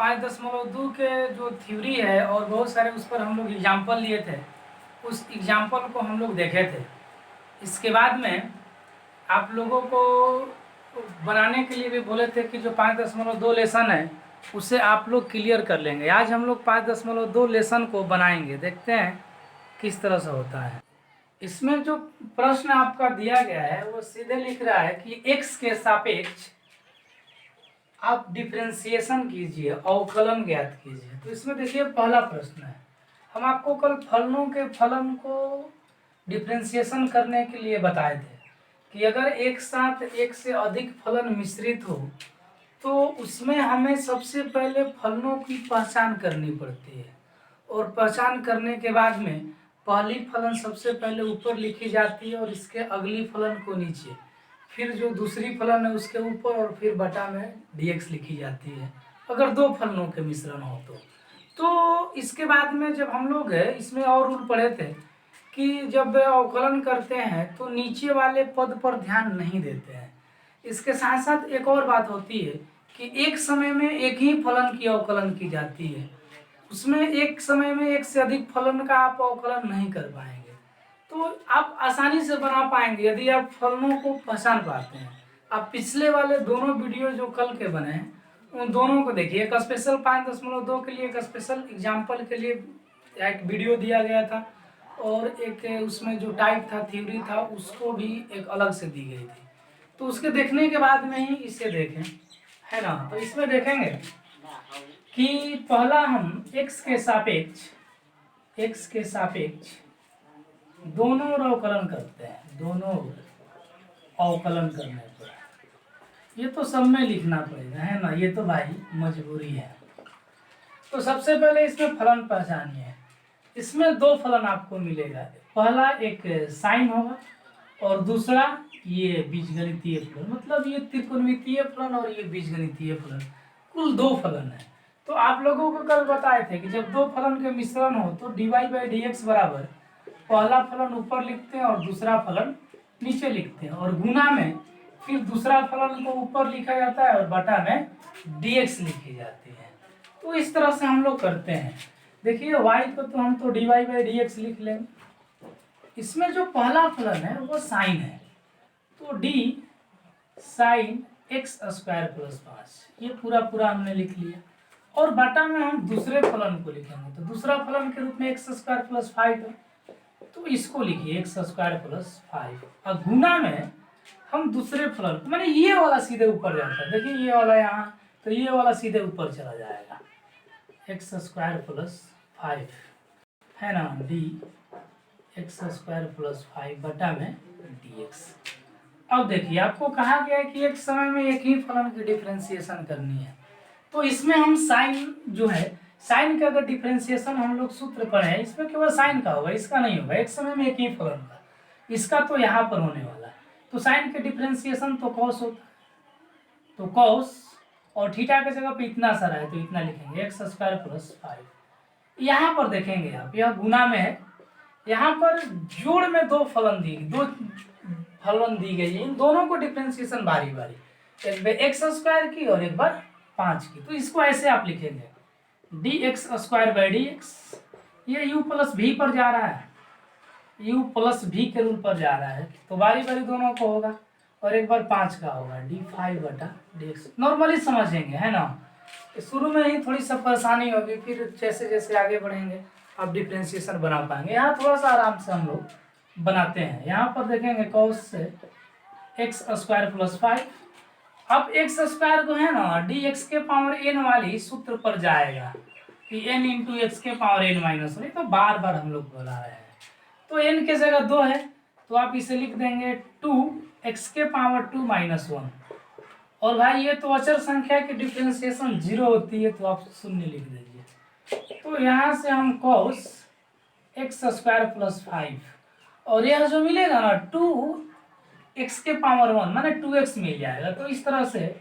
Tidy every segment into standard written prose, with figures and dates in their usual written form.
5.2 के जो थ्योरी है और बहुत सारे उस पर हम लोग एग्जाम्पल लिए थे, उस एग्जाम्पल को हम लोग देखे थे। इसके बाद में आप लोगों को बनाने के लिए भी बोले थे कि जो 5.2 लेसन है उसे आप लोग क्लियर कर लेंगे। आज हम लोग 5.2 लेसन को बनाएंगे, देखते हैं किस तरह से होता है। इसमें जो प्रश्न आपका दिया गया है वो सीधे लिख रहा है कि x के सापेक्ष आप डिफरेंशिएशन कीजिए, अवकलन ज्ञात कीजिए। तो इसमें देखिए पहला प्रश्न है, हम आपको कल फलनों के फलन को डिफरेंशिएशन करने के लिए बताए थे कि अगर एक साथ एक से अधिक फलन मिश्रित हो तो उसमें हमें सबसे पहले फलनों की पहचान करनी पड़ती है, और पहचान करने के बाद में पहली फलन सबसे पहले ऊपर लिखी जाती है और इसके अगली फलन को नीचे, फिर जो दूसरी फलन है उसके ऊपर और फिर बटा में dx लिखी जाती है अगर दो फलनों के मिश्रण हो तो इसके बाद में जब हम लोग इसमें और रूल पढ़े थे कि जब अवकलन करते हैं तो नीचे वाले पद पर ध्यान नहीं देते हैं। इसके साथ साथ एक और बात होती है कि एक समय में एक ही फलन की अवकलन की जाती है, उसमें एक समय में एक से अधिक फलन का आप अवकलन नहीं कर पाएंगे। तो आप आसानी से बना पाएंगे यदि आप फलनों को पहचान पाते हैं। आप पिछले वाले दोनों वीडियो जो कल के बने हैं उन दोनों को देखिए, एक स्पेशल 5.2 के लिए, एक स्पेशल एग्जाम्पल के लिए एक वीडियो दिया गया था और एक उसमें जो टाइप था, थ्योरी था, उसको भी एक अलग से दी गई थी। तो उसके देखने के बाद में ही इसे देखें, है ना। तो इसमें देखेंगे कि पहला हम x के सापेक्ष दोनों अवकलन करते हैं, दोनों अवकलन करने पर ये तो सब में लिखना पड़ेगा, है ना, ये तो भाई मजबूरी है। तो सबसे पहले इसमें फलन पहचानिए। इसमें दो फलन आपको मिलेगा, पहला एक साइन होगा और दूसरा ये बीजगणितीय फलन, मतलब ये त्रिकोणमितीय फलन और ये बीजगणितीय फलन, कुल दो फलन है। तो आप लोगों को कल बताए थे कि जब दो फलन के मिश्रण हो तो dy/dx बराबर पहला फलन ऊपर लिखते हैं और दूसरा फलन नीचे लिखते हैं, और गुना में फिर दूसरा फलन को ऊपर लिखा जाता है और बटा में dx लिखी जाती है। तो इस तरह से हम लोग करते हैं। देखिए y को तो हम तो dy/dx लिख लेंगे। इसमें जो पहला फलन है वो साइन है, तो d साइन x² + 5 ये पूरा हमने लिख लिया, और बटा में हम दूसरे फलन को लिखेंगे। तो दूसरा फलन के रूप में x² + 5 है, तो इसको लिखिए x² + 5, और गुना में हम दूसरे फलन को, माने ये वाला सीधे ऊपर जाता है, देखिए ये वाला यहाँ, तो ये वाला सीधे ऊपर चला जाएगा, x² + 5 है ना, x² + 5 बटा में dx। अब देखिए आपको कहा गया है कि एक समय में एक ही फलन की डिफरेंशिएशन करनी है, तो इसमें हम साइन जो है, साइन का अगर डिफरेंशिएशन हम लोग सूत्र पढ़े हैं, इसमें केवल साइन का होगा, इसका नहीं होगा, एक समय में एक ही फलन का, इसका तो यहाँ पर होने वाला है। तो साइन के डिफरेंशिएशन तो कॉस होता है, तो कॉस और थीटा के जगह पे इतना सारा है तो इतना लिखेंगे x² + 5। यहाँ पर देखेंगे आप, यह गुना में है, यहाँ पर जोड़ में दो फलन दी गई है, इन दोनों को डिफरेंशिएशन बारी बारी, एक बार x² की और एक बार 5 की। तो इसको ऐसे आप लिखेंगे dx²/dx, ये u + v पर जा रहा है, u + v के रूप पर जा रहा है, तो बारी बारी दोनों को होगा, और एक बार 5 का होगा d5/dx। नॉर्मली समझेंगे, है ना, शुरू में ही थोड़ी सा परेशानी होगी, फिर जैसे जैसे आगे बढ़ेंगे आप डिफरेंशिएशन बना पाएंगे। यहाँ थोड़ा सा आराम से हम लोग बनाते हैं। यहाँ पर देखेंगे cos x² + 5, अब x² को है ना dx के पावर n वाली सूत्र पर जाएगा कि n × x के पावर n - 1, तो बार बार हम लोग बोला रहे हैं, तो n के जगह 2 है तो आप इसे लिख देंगे 2x के पावर 2 - 1, और भाई ये तो अचर संख्या की डिफरेंशिएशन 0 होती है तो आप 0 लिख दीजिए। तो यहाँ से हम cos x² + 5, और यह जो मिलेगा ना 2x के पावर 1 माने 2x मिल जाएगा। तो इस तरह से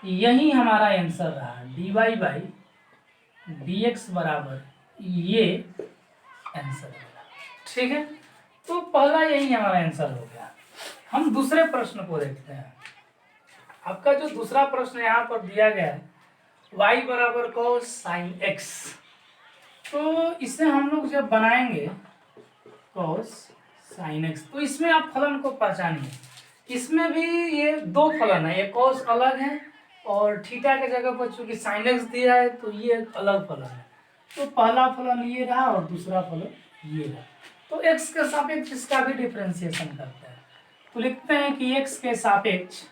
यही हमारा आंसर रहा, dy/dx बराबर ये आंसर होगा, ठीक है। तो पहला यही हमारा आंसर हो गया। हम दूसरे प्रश्न को देखते हैं। आपका जो दूसरा प्रश्न यहाँ पर दिया गया है y बराबर cos साइन x। तो इसे हम लोग जब बनाएंगे cos साइन x, तो इसमें आप फलन को पहचानिए। इसमें भी ये दो फलन है, ये cos अलग है और थीटा के जगह पर चूंकि साइन x दिया है तो ये एक अलग फलन है। तो पहला फलन ये रहा और दूसरा फलन ये रहा। तो x के सापेक्ष इसका भी डिफरेंशिएशन करते हैं। तो लिखते हैं कि x के सापेक्ष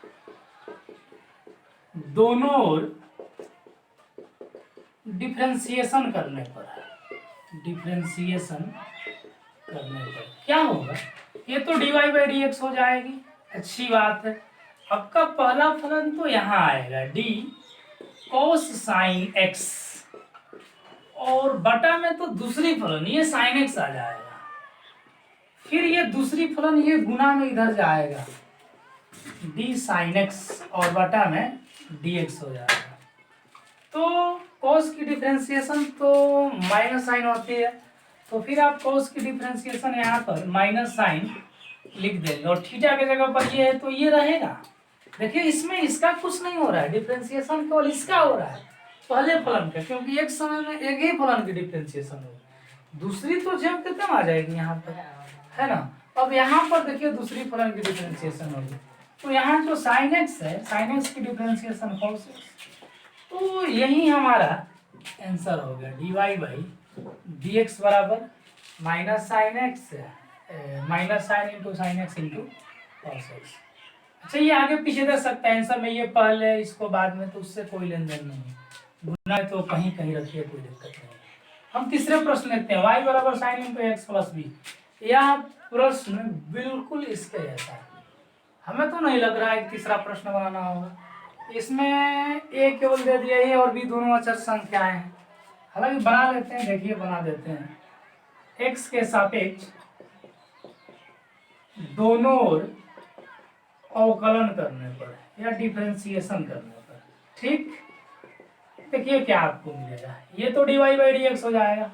दोनों ओर डिफरेंशिएशन करने पर क्या होगा, ये तो dy बाई डी एक्स हो जाएगी, अच्छी बात है। आपका पहला फलन तो यहाँ आएगा d cos साइन x, और बटा में तो दूसरी फलन ये साइन x आ जाएगा, फिर ये दूसरी फलन ये गुना में इधर जाएगा d साइन x और बटा में dx हो जाएगा। तो cos की डिफरेंशिएशन तो माइनस साइन होती है, तो फिर आप cos की डिफरेंशिएशन यहाँ पर माइनस साइन लिख देंगे और थीटा के जगह पर ये है तो ये रहेगा। देखिए इसमें इसका कुछ नहीं हो रहा है, डिफरेंशिएशन केवल इसका हो रहा है पहले फलन का, क्योंकि एक समय में एक ही फलन की डिफरेंशिएशन होगी, दूसरी तो जेम कितना आ जाएगी यहाँ पर, है ना। अब यहाँ पर देखिए दूसरी फलन की डिफरेंशिएशन होगी, तो यहाँ जो साइन एक्स है, साइन एक्स की डिफरेंशिएशन cos x, तो यही हमारा आंसर हो गया dy बाई डी एक्स बराबर minus sine x minus sine into sine x into cos x। अच्छा ये आगे पीछे दे सकता है आंसर में, ये पहले इसको बाद में, तो उससे कोई लेन देन नहीं है, गुना तो कहीं कहीं रखिए, कोई दिक्कत नहीं। हम तीसरे प्रश्न देखते हैं, y बराबर sine into X plus B. यह प्रश्न बिल्कुल इसके जैसा है, हमें तो नहीं लग रहा है तीसरा प्रश्न बनाना होगा। इसमें a केवल दे दिया, a और b दोनों अचर संख्याएं हैं, हालांकि बना लेते हैं, देखिए बना देते हैं। x के सापेक्ष दोनों ओर अवकलन करने पर या डिफरेंशिएशन करने पर, ठीक, देखिए क्या आपको मिलेगा, ये तो dy बाई डी एक्स हो जाएगा,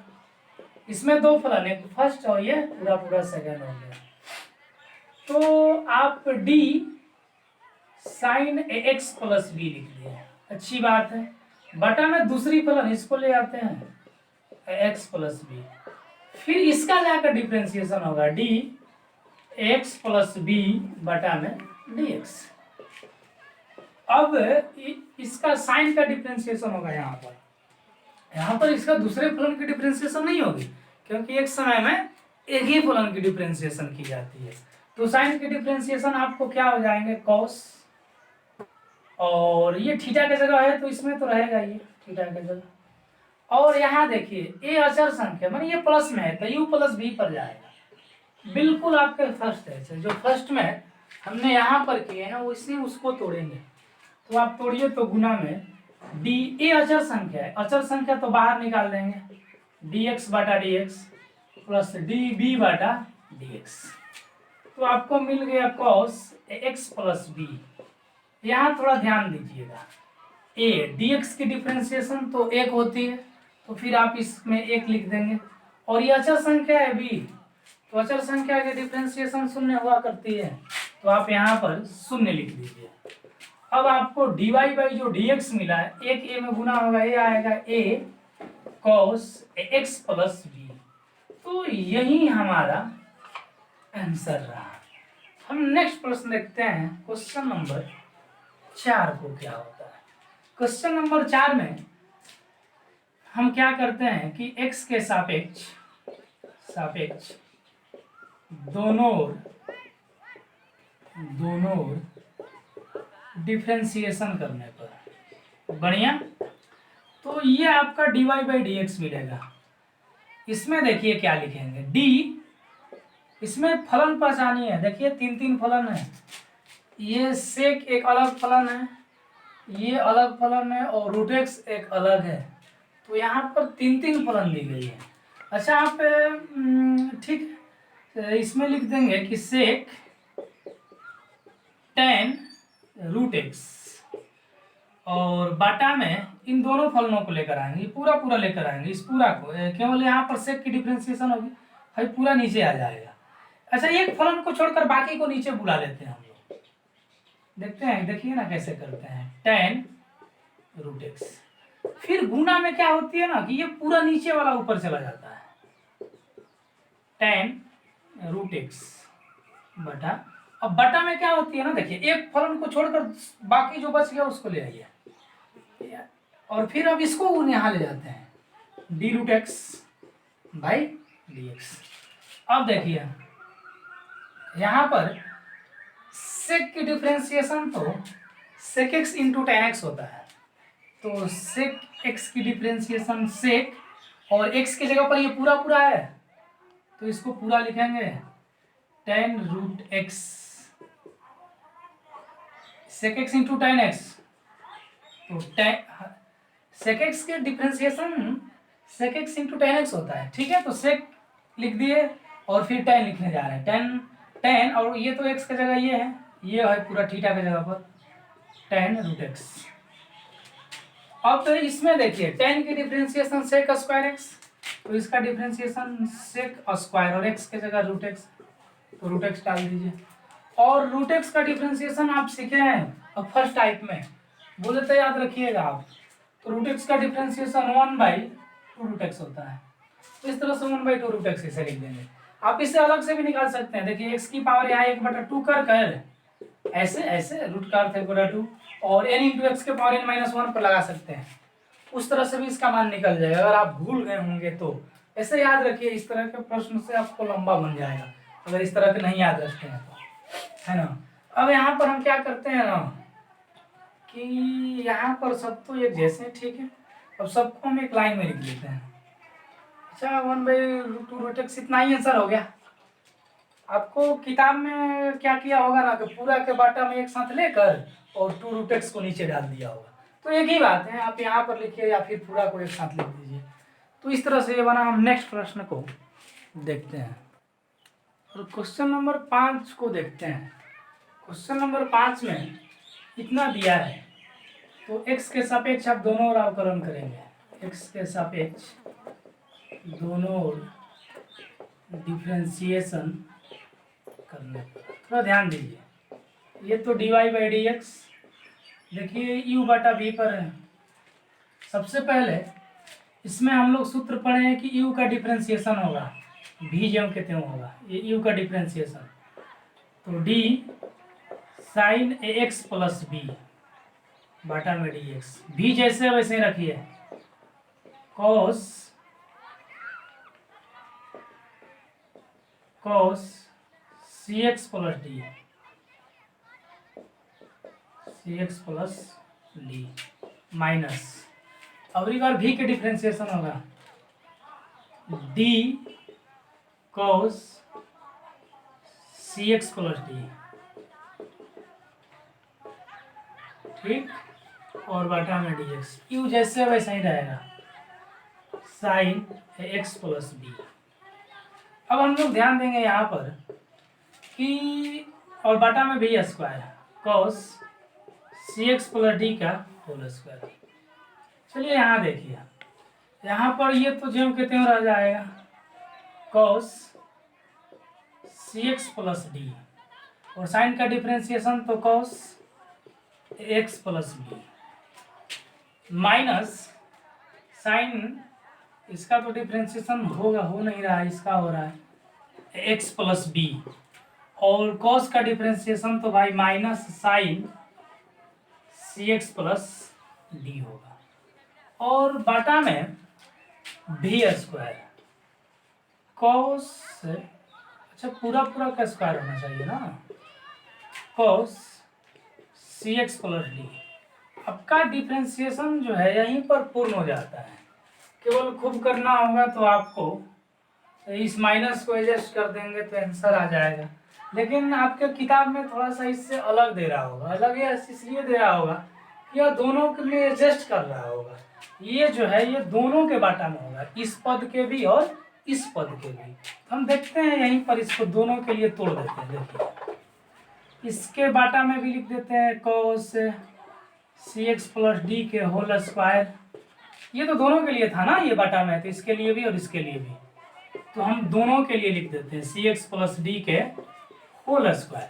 इसमें दो फलन है, फर्स्ट और ये पूरा पूरा सेकंड हो गया, तो आप d sine X plus B लिख दिए, अच्छी बात है। बटा में दूसरी फलन इसको ले आते हैं एक्स प्लस बी, फिर इसका जाकर डिफरेंशिएशन होगा डी एक्स प्लस बी बटा में डी एक्स। अब इसका साइन का डिफरेंशिएशन होगा यहाँ पर इसका दूसरे फलन की डिफरेंशिएशन नहीं होगी, क्योंकि एक समय में एक ही फलन की डिफरेंशिएशन की जाती है। तो साइन की डिफरेंशिएशन आपको क्या हो जाएंगे cos, और ये थीटा के जगह है तो इसमें तो रहेगा ये थीटा के जगह, और यहाँ देखिए ये अचर संख्या माने ये प्लस में है तो u प्लस बी पर जाएगा, बिल्कुल आपके फर्स्ट है, जो फर्स्ट में हमने यहाँ पर किए हैं उसी उसको तोड़ेंगे, तो आप तोड़िए तो गुना में डी, ए अचर संख्या है, अचर संख्या तो बाहर निकाल देंगे, डी एक्स बाटा D X plus D B बाटा डी एक्स, तो आपको मिल गया cos एक्स प्लस बी। यहाँ थोड़ा ध्यान दीजिएगा, ए डी एक्स की डिफरेंशिएशन तो एक होती है, तो फिर आप इसमें एक लिख देंगे, और ये अचर संख्या है बी, तो अचर संख्या की डिफरेंशिएशन शून्य हुआ करती है, तो आप यहाँ पर शून्य लिख दीजिए। अब आपको डी वाई बाई जो डी एक्स मिला है, एक ए में गुना होगा, ये आएगा ए cos एक्स प्लस बी, तो यही हमारा आंसर रहा। हम नेक्स्ट प्रश्न देखते हैं, क्वेश्चन नंबर 4 को क्या होता है। क्वेश्चन नंबर 4 में हम क्या करते हैं कि x के सापेक्ष दोनों ओर डिफरेंशिएशन करने पर, बढ़िया, तो ये आपका dy बाई डी एक्स मिलेगा। इसमें देखिए क्या लिखेंगे, d, इसमें फलन पहचानिए है, देखिए तीन तीन फलन है, ये सेक एक अलग फलन है, ये अलग फलन है, और रूट एक्स एक अलग है, तो यहाँ पर तीन तीन फलन दी गई है। अच्छा आप ठीक इसमें लिख देंगे कि सेक tan रूट एक्स, और बाटा में इन दोनों फलनों को लेकर आएंगे, पूरा पूरा लेकर आएंगे, इस पूरा को केवल यहाँ पर सेक की डिफरेंशिएशन होगी, भाई पूरा नीचे आ जाएगा। अच्छा एक फलन को छोड़कर बाकी को नीचे बुला लेते हैं हम लोग, देखते हैं, देखिए ना कैसे करते हैं, tan रूट एक्स, फिर गुना में क्या होती है ना कि ये पूरा नीचे वाला ऊपर चला जाता है, tan√x बटा, अब बटा में क्या होती है ना, देखिए एक फलन को छोड़कर बाकी जो बच गया उसको ले आइए, और फिर अब इसको यहाँ ले जाते हैं d√x बाई dx। अब देखिए यहाँ पर सेक की डिफ्रेंसिएशन तो सेक x इंटू टेन एक्स होता है, तो सेक x की डिफ्रेंसिएशन सेक, और x की जगह पर ये पूरा पूरा है तो इसको पूरा लिखेंगे tan√x, सेक x इंटू टेन एक्स, तो सेक x के डिफ्रेंसिएशन सेक x इंटू टेन एक्स होता है, ठीक है। तो सेक लिख दिए और फिर tan लिखने जा रहे हैं, tan और ये तो x की जगह ये है पूरा थीटा की जगह पर tan√x। अब तो इसमें देखिए tan की डिफ्रेंसिएशन सेक स्क्वायर x, तो इसका डिफ्रेंसिएशन सेक स्क्वायर और x की जगह √x, तो √x डाल दीजिए। और √x का डिफ्रेंसिएशन आप सीखे हैं अब फर्स्ट टाइप में, बोले तो याद रखिएगा आप, तो √x का डिफ्रेंसिएशन 1/2√x होता है, तो इस तरह से 1/2√x इसे लिख देंगे। आप इसे अलग से भी निकाल सकते हैं, देखिए x की पावर यहाँ 1/2 कर ऐसे ऐसे रूट का अर्थ 1/2 और n इंटू एक्स के पावर n-1 पर लगा सकते हैं, उस तरह से भी इसका मान निकल जाएगा। अगर आप भूल गए होंगे तो ऐसे याद रखिए, इस तरह के प्रश्न से आपको लंबा बन जाएगा अगर इस तरह के नहीं याद रखते हैं तो, है ना। अब यहाँ पर हम क्या करते हैं ना कि यहाँ पर सब तो एक जैसे, ठीक है, अब सबको हम एक लाइन में लिख लेते हैं। अच्छा 1/2√x इतना ही आंसर हो गया। आपको किताब में क्या किया होगा ना कि पूरा के बाटा में एक साथ लेकर और 2√x को नीचे डाल दिया होगा, तो एक ही बात है, आप यहाँ पर लिखिए या फिर पूरा को एक साथ लिख दीजिए। तो इस तरह से ये बना। हम नेक्स्ट प्रश्न को देखते हैं और क्वेश्चन नंबर 5 को देखते हैं। क्वेश्चन नंबर 5 में इतना दिया है, तो x के सापेक्ष आप दोनों ओर अवकलन करेंगे, x के सापेक्ष दोनों ओर डिफ्रेंसिएशन करने पर थोड़ा ध्यान दीजिए, ये तो dy/dx देखिए u/v पर है। सबसे पहले इसमें हम लोग सूत्र पढ़े हैं कि u का डिफ्रेंसिएशन होगा, v ज्यों के त्यों होगा, ये u का डिफ्रेंसिएशन, तो d sin ax plus b बटा में dx, v जैसे वैसे रखिए, cos cx plus d minus, अब एक बार v के डिफ्रेंसिएशन होगा d cos cx plus d, ठीक, और बटा में dx, u जैसे वैसा ही रहेगा sin x प्लस b। अब हम लोग ध्यान देंगे यहाँ पर कि और बटा में भी square cos cx plus d का होल स्क्वायर। चलिए यहाँ देखिए, यहाँ पर ये तो ज्यों के त्यों रह जाएगा cos cx प्लस d, और साइन का डिफ्रेंसिएशन तो cos x plus b minus sine, इसका तो डिफ्रेंसिएशन होगा, हो नहीं रहा है, इसका हो रहा है x प्लस b, और cos का डिफ्रेंसिएशन तो भाई minus sine cx plus d होगा, और बटा में भी स्क्वायर cos, अच्छा पूरा पूरा का स्क्वायर होना चाहिए ना, cos cx प्लस d। आपका डिफ्रेंसिएशन जो है यहीं पर पूर्ण हो जाता है, केवल खूब करना होगा तो आपको इस माइनस को एडजस्ट कर देंगे तो आंसर आ जाएगा। लेकिन आपके किताब में थोड़ा सा इससे अलग दे रहा होगा, अलग ये इसलिए दे रहा होगा कि यह दोनों के में एडजस्ट कर रहा होगा, ये जो है ये दोनों के बाटा में होगा, इस पद के भी और इस पद के भी। हम देखते हैं यहीं पर इसको दोनों के लिए तोड़ देते हैं, देखिए इसके बाटा में भी लिख देते हैं cos cx प्लस d के होल स्क्वायर, ये तो दोनों के लिए था ना, ये बाटा में, तो इसके लिए भी और इसके लिए भी, तो हम दोनों के लिए लिख देते हैं cx प्लस d के होल स्क्वायर।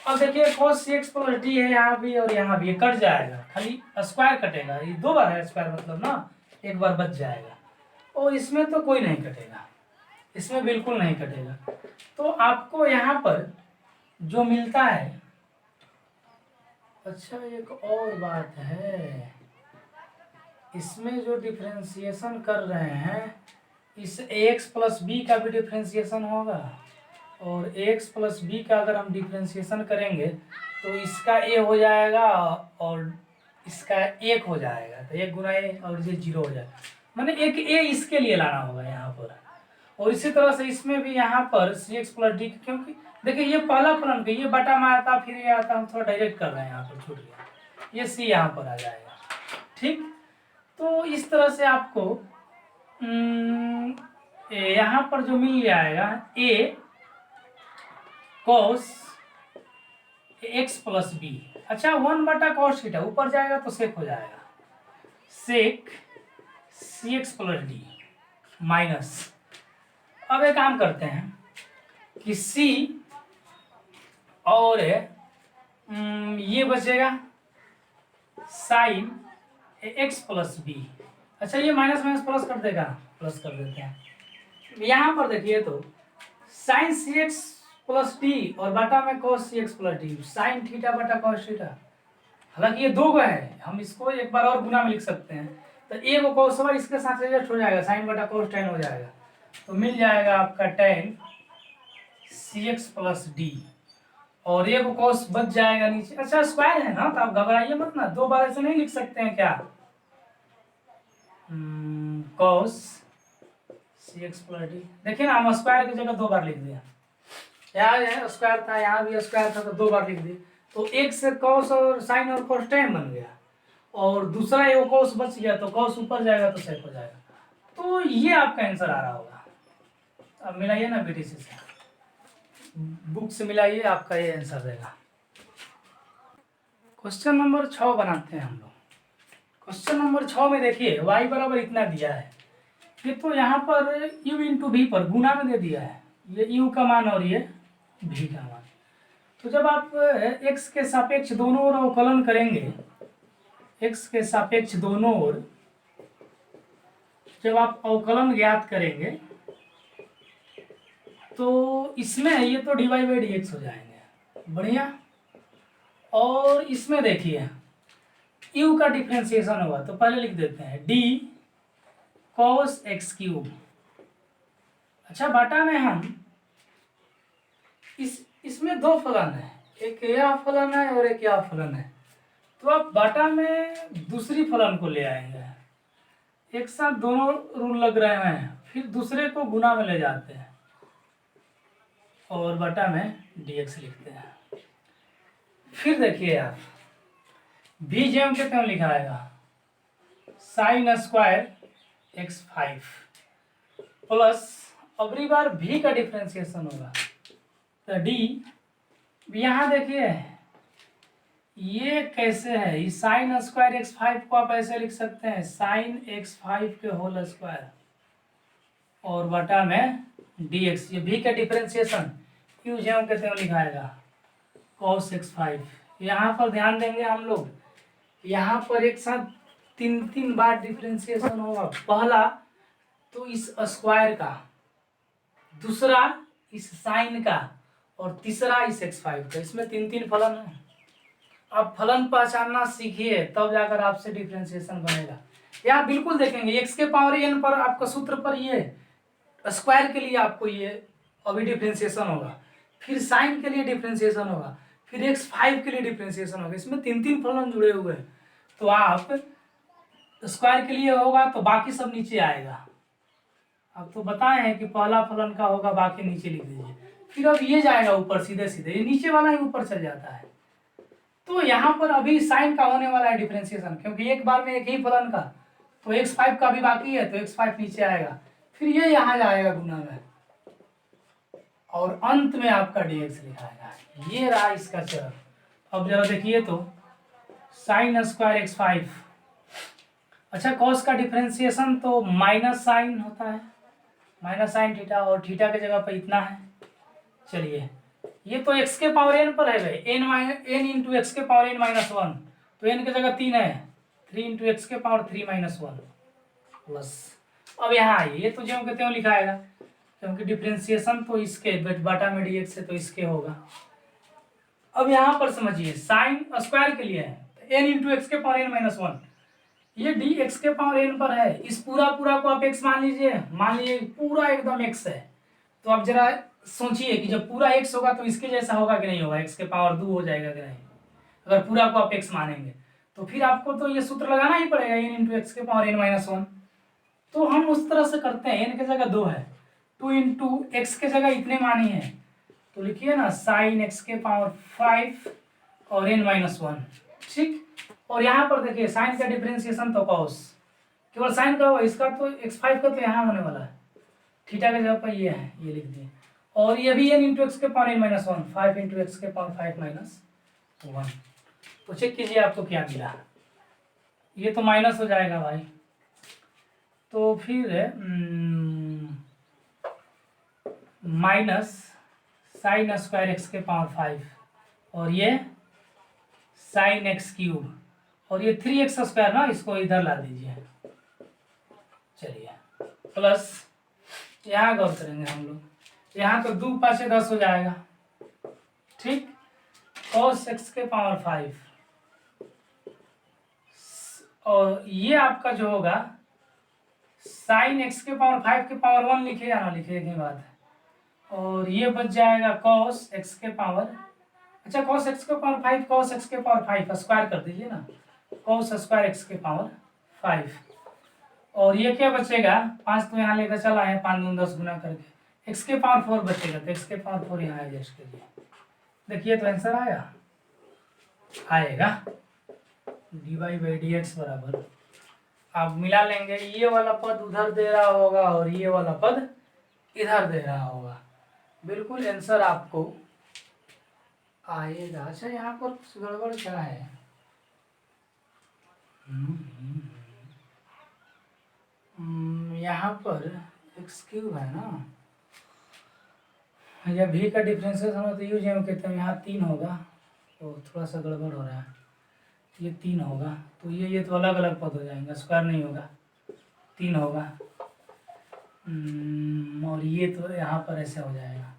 अब देखिए cos cx प्लस डी है यहाँ भी और यहाँ भी, ये कट जाएगा, खाली स्क्वायर कटेगा, ये दो बार है स्क्वायर मतलब ना, एक बार बच जाएगा। और इसमें तो कोई नहीं कटेगा, इसमें बिल्कुल नहीं कटेगा। तो आपको यहाँ पर जो मिलता है, अच्छा एक और बात है, इसमें जो डिफ्रेंसिएशन कर रहे हैं, इस ax प्लस बी का भी डिफ्रेंसिएशन होगा, और ax प्लस बी का अगर हम डिफ्रेंसिएशन करेंगे तो इसका a हो जाएगा और इसका 1 हो जाएगा, तो 1 गुना a और ये 0 हो जाएगा, मैंने एक a इसके लिए लाना होगा यहाँ पर। और इसी तरह से इसमें भी यहाँ पर cx प्लस डी, क्योंकि देखिए ये पहला फलन का ये बटा में आता, फिर ये आता, हम थोड़ा डायरेक्ट कर रहे हैं, यहाँ पर छूट गया, ये c यहाँ पर आ जाएगा। ठीक, तो इस तरह से आपको यहाँ पर जो मिल जाएगा a cos x plus B, अच्छा 1/cos थीटा ऊपर जाएगा तो सेक हो जाएगा, sec cx plus D minus, अब एक काम करते हैं कि c और ये बचेगा साइन x प्लस बी, अच्छा ये माइनस माइनस प्लस कर देगा, प्लस कर देते हैं। यहाँ पर देखिए तो साइन cx प्लस डी और बटा में cos cx plus D, sine theta बटा cos थीटा, हालांकि ये दो गो है, हम इसको एक बार और गुना में लिख सकते हैं, तो एक cos इसके साथ एडजस्ट हो जाएगा, साइन बटा cos tan हो जाएगा, तो मिल जाएगा आपका tan cx प्लस डी, और ये cos बच जाएगा नीचे, अच्छा स्क्वायर है ना, तो आप घबराइए मत ना, दो बार ऐसे नहीं लिख सकते हैं क्या, cos cx प्लस डी, देखिए ना हम स्क्वायर की जगह दो बार लिख दिया, यहाँ स्क्वायर था, यहाँ भी स्क्वायर था, तो दो बार लिख दिए, तो एक से cos और साइन और cos tan बन गया, और दूसरा ये cos बच गया, तो cos ऊपर जाएगा तो सेक हो जाएगा, तो ये आपका आंसर आ रहा होगा। अब मिलाइए ना बीटीसी से, बुक से मिलाइए, आपका ये आंसर रहेगा। क्वेश्चन नंबर 6 बनाते हैं हम लोग। क्वेश्चन नंबर 6 में देखिए y बराबर इतना दिया है, ये तो यहाँ पर u इंटू भी पर गुना में दे दिया है, ये u का मान और ये v का मान, तो जब आप x के सापेक्ष दोनों ओर अवकलन करेंगे, x के सापेक्ष दोनों ओर जब आप अवकलन ज्ञात करेंगे तो इसमें ये तो dy बाई dx हो जाएंगे, बढ़िया। और इसमें देखिए u का डिफ्रेंसिएशन होगा, तो पहले लिख देते हैं d cos x क्यूब, अच्छा बटा में हम इसमें दो फलन है, एक यह फलन है और एक यह फलन है, तो आप बटा में दूसरी फलन को ले आएंगे, एक साथ दोनों रूल लग रहे हैं, फिर दूसरे को गुना में ले जाते हैं और बटा में dx लिखते हैं। फिर देखिए आप भी जेम के क्यों लिखा आएगा, साइन स्क्वायर x5 प्लस अगली बार v का डिफ्रेंसिएशन होगा, तो d, यहाँ देखिए ये कैसे है, ये साइन स्क्वायर x5 को आप ऐसे लिख सकते हैं साइन x5 के होल स्क्वायर और बटा में dx, ये v का डिफ्रेंसिएशन q जेम के क्यों लिखाएगा cos x5, यहाँ पर ध्यान देंगे हम लोग, यहाँ पर एक साथ तीन बार डिफ्रेंसिएशन होगा, पहला तो इस स्क्वायर का, दूसरा इस साइन का और तीसरा इस x5 का, इसमें तीन फलन है। आप फलन पहचानना सीखिए तब जाकर आपसे डिफ्रेंसिएशन बनेगा। यहाँ बिल्कुल देखेंगे x के पावर n पर आपका सूत्र पर ये स्क्वायर के लिए आपको ये अभी डिफ्रेंसिएशन होगा, फिर साइन के लिए डिफ्रेंसिएशन होगा, फिर x5 के लिए डिफ्रेंसिएशन होगा, इसमें तीन फलन जुड़े हुए हैं, तो आप स्क्वायर के लिए होगा तो बाकी सब नीचे आएगा, अब तो बताए हैं कि पहला फलन का होगा, बाकी नीचे लिख दीजिए, फिर अब ये जाएगा ऊपर सीधे सीधे, ये नीचे वाला ही ऊपर चल जाता है, तो यहाँ पर अभी साइन का होने वाला है डिफ्रेंसिएशन, क्योंकि एक बार में एक ही फलन का, तो x5 का भी बाकी है, तो x5 नीचे आएगा, फिर ये यहाँ जाएगा गुना में, और अंत में आपका dx लिखाएगा, ये रहा इसका चरण। अब जरा देखिए तो साइन स्क्वायर x5, अच्छा cos का डिफ्रेंसिएशन तो माइनस साइन होता है, माइनस साइन थीटा, और थीटा की जगह पर इतना है, चलिए ये तो x के पावर n पर है भाई, n इंटू एक्स के पावर n माइनस वन, तो n की जगह 3 है, 3 इंटू एक्स के पावर 3 माइनस वन प्लस। अब यहाँ आइए, ये तो ज्यों के त्यों लिखाएगा क्योंकि डिफ्रेंसिएशन तो इसके बटा में dx से तो इसके होगा। अब यहाँ पर समझिए साइन स्क्वायर के लिए है n इंटू एक्स के पावर n माइनस वन, ये डी एक्स के पावर n पर है, इस पूरा पूरा को आप x मान लीजिए, मान लीजिए पूरा एकदम x है, तो आप जरा सोचिए कि जब पूरा x होगा तो इसके जैसा होगा कि नहीं होगा, x के पावर 2 हो जाएगा कि नहीं, अगर पूरा को आप x मानेंगे तो फिर आपको तो ये सूत्र लगाना ही पड़ेगा n इंटू एक्स के पावर n माइनस वन। तो हम उस तरह से करते हैं, n की जगह 2 है, 2 इंटू एक्स के जगह इतने मानी है, तो लिखिए ना साइन x के पावर 5 और n माइनस वन, ठीक। और यहाँ पर देखिए साइन का डिफरेंशिएशन तो कॉस, केवल साइन का होगा, इसका तो x5 का तो यहाँ होने वाला है, थीटा के जगह पर ये है, ये लिख दिए। और ये भी n इंटू एक्स के power n minus one, 5 into x के पावर 5 माइनस वन। तो चेक कीजिए आपको क्या मिला, ये तो माइनस हो जाएगा भाई, तो फिर माइनस साइन स्क्वायर एक्स के पावर 5 और ये साइन एक्स क्यूब और ये 3x स्क्वायर ना, इसको इधर ला दीजिए, चलिए प्लस यहाँ गौर करेंगे हम लोग, यहाँ तो 2 5 10 हो जाएगा, ठीक। cos x के पावर 5 और ये आपका जो होगा साइन x के पावर 5 के पावर 1 लिखे या ना लिखे एक ही बात है, और ये बच जाएगा cos x के पावर, अच्छा cos x के पावर 5 cos x के पावर 5 स्क्वायर कर दीजिए ना, cos स्क्वायर x के पावर 5, और ये क्या बचेगा 5 तो यहाँ लेकर चला है, 5 दूनी 10 गुना करके x के पावर 4 बचेगा, तो x के पावर 4 यहाँ एडजस्ट करिए, देखिए तो आंसर आएगा dy बाई डी एक्स बराबर, आप मिला लेंगे, ये वाला पद उधर दे रहा होगा और ये वाला पद इधर दे रहा होगा, बिल्कुल आंसर आपको आएगा। अच्छा यहाँ पर गड़बड़ क्या है, यहाँ पर एक्स क्यूब है ना, या भी का डिफरेंशिएशन हो तो यूज हम कहते हैं, यहाँ 3 होगा, तो थोड़ा सा गड़बड़ हो रहा है, ये 3 होगा, तो ये तो अलग अलग पद हो जाएंगे, स्क्वायर नहीं होगा, 3 होगा, और ये तो यहाँ पर ऐसे हो जाएगा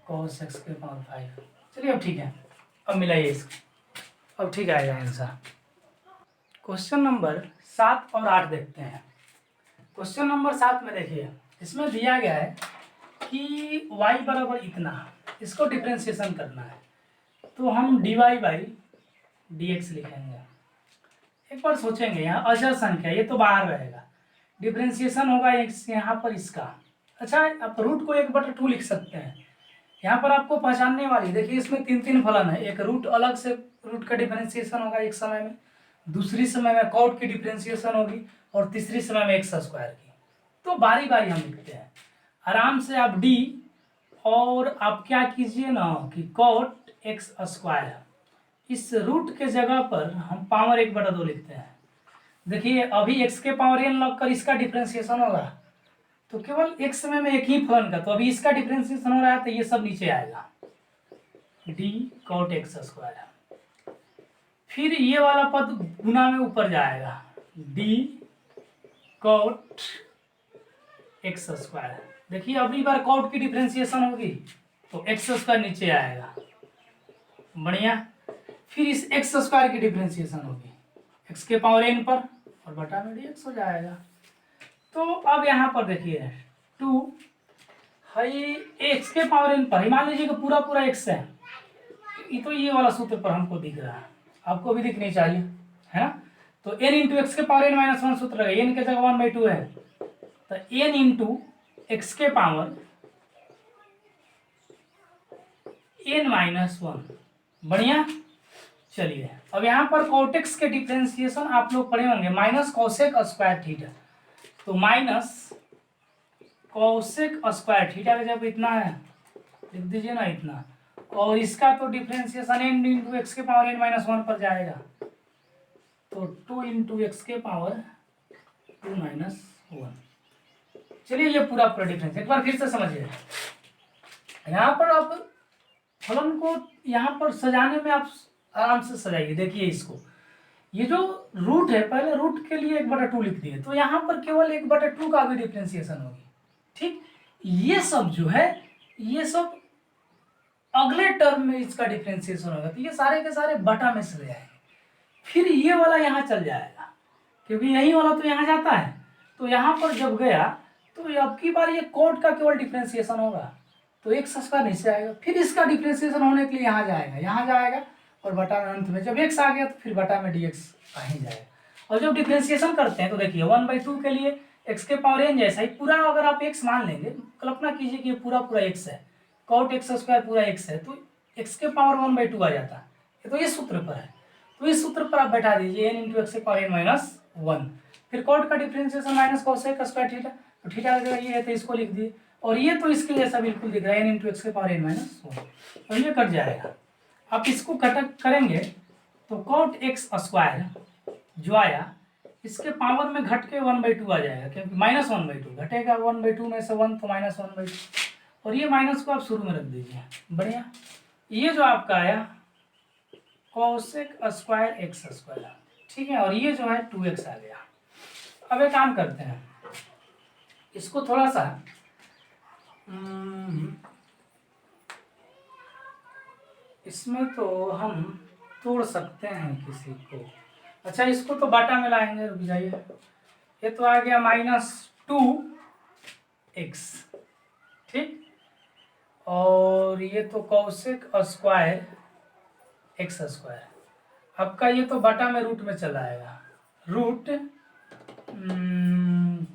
cos x के पावर 5, चलिए अब ठीक है, अब मिलाइए इसको, अब ठीक आएगा आंसर। क्वेश्चन नंबर 7 और 8 देखते हैं। क्वेश्चन नंबर 7 में देखिए, इसमें दिया गया है कि y बराबर इतना, इसको डिफ्रेंशिएशन करना है, तो हम dy बाई dx लिखेंगे। एक बार सोचेंगे, यहाँ अचर संख्या ये तो बाहर रहेगा, डिफ्रेंशिएशन होगा यहाँ पर इसका, अच्छा आप रूट को 1/2 लिख सकते हैं, यहाँ पर आपको पहचानने वाली देखिए, इसमें 3 फलन है, एक रूट अलग से रूट का डिफ्रेंशिएशन होगा एक समय में, दूसरी समय में कॉट की डिफ्रेंशिएशन होगी, और तीसरी समय में एक्स स्क्वायर की। तो बारी बारी हम लिखते हैं, आराम से आप डी और आप क्या कीजिए ना कि कॉट एक्स स्क्वायर, इस रूट के जगह पर हम पावर 1/2 लिखते हैं। देखिए अभी x के पावर n लगकर इसका डिफ्रेंशिएशन होगा, तो केवल एक समय में एक ही फलन का, तो अभी इसका डिफ्रेंशिएशन हो रहा है, तो ये सब नीचे आएगा डी कॉट एक्स स्क्वायर, फिर ये वाला पद गुना में ऊपर जाएगा डी कॉट एक्स स्क्वायर, देखिए अगली बार कॉट की डिफ्रेंशिएशन होगी तो एक्स स्क्वायर नीचे आएगा, बढ़िया, फिर इस एक्स स्क्वायर की डिफ्रेंशिएशन होगी एक्स के पावर n पर और बटा में dx हो जाएगा। तो अब यहाँ पर देखिए 2 है एक्स के पावर n पर, मान लीजिए कि पूरा पूरा x है, तो ये वाला सूत्र पर हमको दिख रहा है, आपको भी दिखनी चाहिए, है ना, तो n इंटू एक्स के पावर n माइनस 1 सूत्र है, n के जगह 1/2 है, तो n इंटू एक्स के पावर n माइनस 1, बढ़िया। चलिए अब यहाँ पर कोटेक्स के डिफ्रेंशिएशन आप लोग पढ़े होंगे, माइनस कोसेक स्क्वायर थीटा, तो माइनस कोसेक स्क्वायर थीटा का जब इतना है लिख दीजिए ना इतना, और इसका तो डिफ्रेंशिएशन n इंटू एक्स के पावर n माइनस 1 पर जाएगा, तो 2 इंटू एक्स के पावर 2 माइनस 1। चलिए ये पूरा पूरा डिफरेंस एक बार फिर से समझिए, यहाँ पर आप फलन को यहाँ पर सजाने में आप आराम से सजाइए। देखिए इसको, ये जो रूट है, पहले रूट के लिए 1/2 लिख दिए, तो यहाँ पर केवल 1/2 का भी डिफ्रेंसिएशन होगी। ठीक, ये सब जो है, ये सब अगले टर्म में इसका डिफ्रेंसिएशन होगा, तो ये सारे के सारे बटा में चले जाएंगे। फिर ये वाला यहाँ चल जाएगा, क्योंकि यही वाला तो यहाँ जाता है, तो यहाँ पर जब गया तो अब की बार ये कॉट का केवल डिफ्रेंसिएशन होगा, तो एक्स स्क्वायर नीचे आएगा। फिर इसका डिफ्रेंसिएशन होने के लिए यहाँ जाएगा और बटा में अंत में जब एक्स आ गया तो फिर बटा में dx आ ही जाएगा। और जब डिफ्रेंसिएशन करते हैं तो देखिए 1/2 के लिए x के पावर n जैसा ही पूरा, अगर आप x मान लेंगे, कल्पना कीजिए कि ये पूरा x है, cot x स्क्वायर पूरा x है, तो x के पावर 1/2 आ जाता है। तो इस सूत्र पर है, तो इस सूत्र पर आप बैठा दीजिए n इंटू एक्स के पावर n-1। फिर कॉट का differentiation minus cosec square theta, तो थीटा अगर ये है तो इसको लिख दिए, और ये तो इसके जैसा बिल्कुल दिख रहा है n इंटू एक्स के पावर n-1, तो ये कट जाएगा। आप इसको कट करेंगे तो कॉट एक्स स्क्वायर जो आया इसके पावर में घट के 1/2 आ जाएगा, क्योंकि -1/2 घटेगा 1/2 में से 1 तो -1/2, और ये माइनस को आप शुरू में रख दीजिए। बढ़िया, ये जो आपका आया कोसेक स्क्वायर एक्स स्क्वायर, ठीक है, और ये जो है 2x आ गया। अब एक काम करते हैं, इसको थोड़ा सा इसमें तो हम तोड़ सकते हैं किसी को। अच्छा, इसको तो बाटा में लाएंगे, रुक जाइए। ये तो आ गया -2x, ठीक, और ये तो कोसेक स्क्वायर एक्स स्क्वायर, आपका ये तो बटा में रूट में चला आएगा, रूट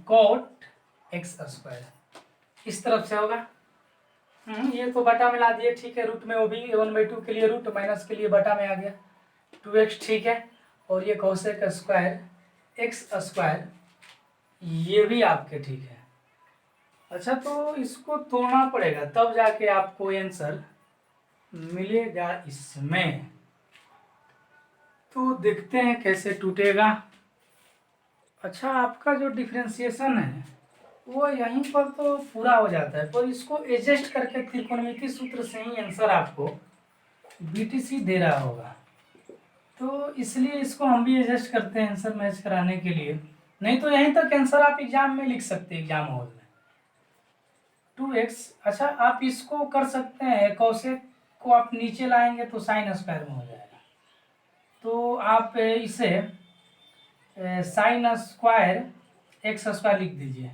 कॉट एक्स स्क्वायर इस तरफ से होगा। ये तो बटा में ला दिए, ठीक है, रूट में वो भी 1/2 के लिए रूट, माइनस के लिए बटा में आ गया 2x, ठीक है, और ये कोसेक स्क्वायर एक्स स्क्वायर ये भी आपके ठीक है। अच्छा, तो इसको तोड़ना पड़ेगा तब जाके आपको आंसर मिलेगा इसमें, तो देखते हैं कैसे टूटेगा। अच्छा, आपका जो डिफ्रेंसिएशन है वो यहीं पर तो पूरा हो जाता है, पर इसको एडजस्ट करके त्रिकोणमिति सूत्र से ही आंसर आपको बीटीसी दे रहा होगा, तो इसलिए इसको हम भी एडजस्ट करते हैं आंसर मैच कराने के लिए। नहीं तो यहीं तक आंसर आप एग्जाम में लिख सकते हैं, एग्जाम हॉल में 2x। अच्छा, आप इसको कर सकते हैं, कोसेक को आप नीचे लाएंगे तो साइन स्क्वायर में हो जाएगा, तो आप इसे साइन स्क्वायर एक्स स्क्वायर लिख दीजिए।